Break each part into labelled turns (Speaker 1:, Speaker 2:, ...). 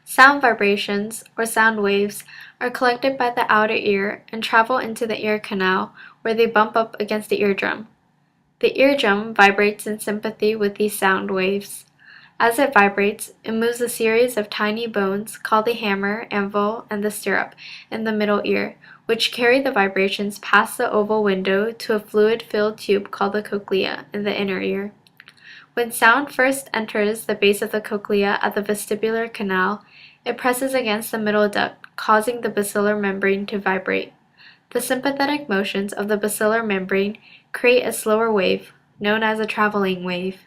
Speaker 1: Sound vibrations, or sound waves, are collected by the outer ear and travel into the ear canal, where they bump up against the eardrum. The eardrum vibrates in sympathy with these sound waves. As it vibrates, it moves a series of tiny bones called the hammer, anvil, and the stirrup in the middle ear, which carry the vibrations past the oval window to a fluid-filled tube called the cochlea in the inner ear. When sound first enters the base of the cochlea at the vestibular canal, it presses against the middle duct, causing the basilar membrane to vibrate. The sympathetic motions of the basilar membrane create a slower wave, known as a traveling wave.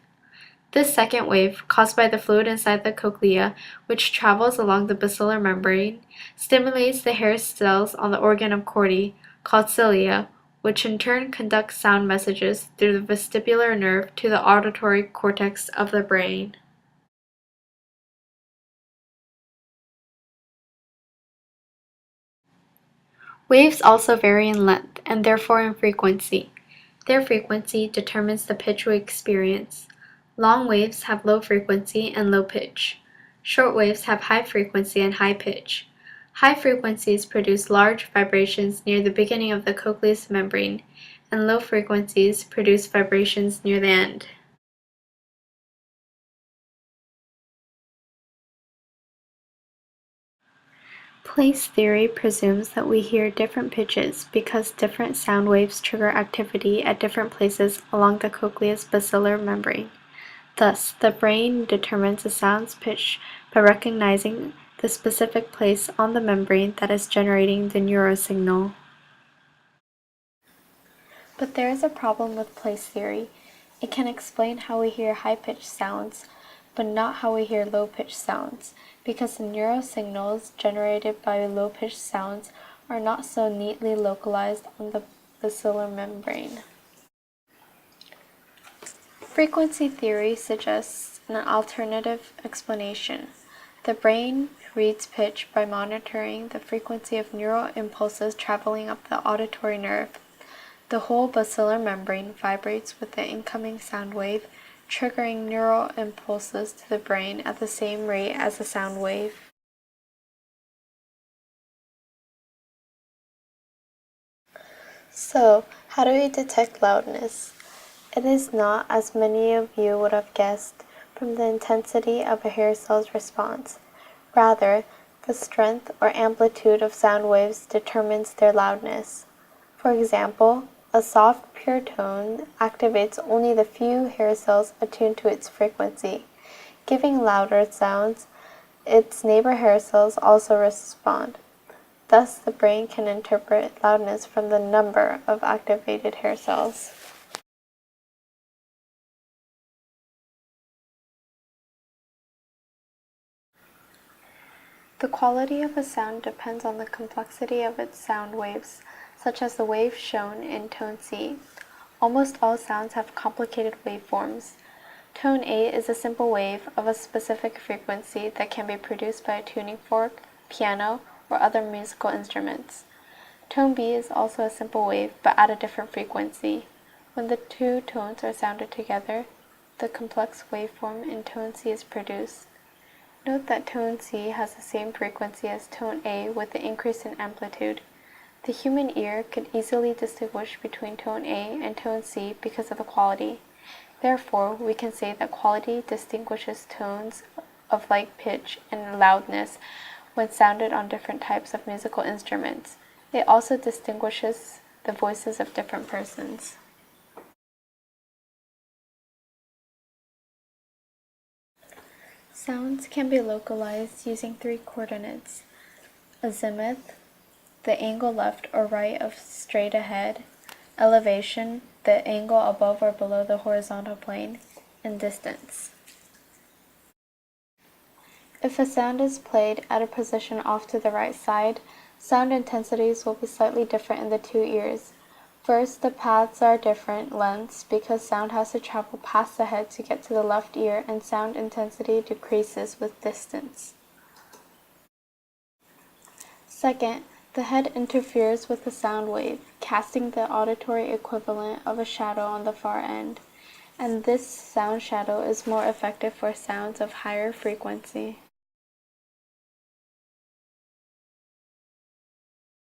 Speaker 1: This second wave, caused by the fluid inside the cochlea, which travels along the basilar membrane, stimulates the hair cells on the organ of Corti, called cilia, which in turn conducts sound messages through the vestibular nerve to the auditory cortex of the brain. Waves also vary in length and therefore in frequency. Their frequency determines the pitch we experience. Long waves have low frequency and low pitch. Short waves have high frequency and high pitch. High frequencies produce large vibrations near the beginning of the cochlear membrane, and low frequencies produce vibrations near the end. Place theory presumes that we hear different pitches because different sound waves trigger activity at different places along the cochlea's basilar membrane. Thus, the brain determines a sound's pitch by recognizing the specific place on the membrane that is generating the neurosignal. But there is a problem with place theory. It can explain how we hear high-pitched sounds, but not how we hear low-pitched sounds, because the neurosignals generated by low-pitched sounds are not so neatly localized on the basilar membrane. Frequency theory suggests an alternative explanation. The brain reads pitch by monitoring the frequency of neural impulses traveling up the auditory nerve. The whole basilar membrane vibrates with the incoming sound wave, triggering neural impulses to the brain at the same rate as the sound wave. So, how do we detect loudness? It is not, as many of you would have guessed, from the intensity of a hair cell's response. Rather, the strength or amplitude of sound waves determines their loudness. For example, a soft, pure tone activates only the few hair cells attuned to its frequency. Giving louder sounds, its neighbor hair cells also respond. Thus, the brain can interpret loudness from the number of activated hair cells. The quality of a sound depends on the complexity of its sound waves, such as the wave shown in tone C. Almost all sounds have complicated waveforms. Tone A is a simple wave of a specific frequency that can be produced by a tuning fork, piano, or other musical instruments. Tone B is also a simple wave, but at a different frequency. When the two tones are sounded together, the complex waveform in tone C is produced. Note that tone C has the same frequency as tone A with the increase in amplitude. The human ear could easily distinguish between tone A and tone C because of the quality. Therefore, we can say that quality distinguishes tones of like pitch and loudness when sounded on different types of musical instruments. It also distinguishes the voices of different persons. Sounds can be localized using three coordinates: azimuth, the angle left or right of straight ahead; elevation, the angle above or below the horizontal plane; and distance. If a sound is played at a position off to the right side, sound intensities will be slightly different in the two ears. First, the paths are different lengths because sound has to travel past the head to get to the left ear, and sound intensity decreases with distance. Second, the head interferes with the sound wave, casting the auditory equivalent of a shadow on the far end, and this sound shadow is more effective for sounds of higher frequency.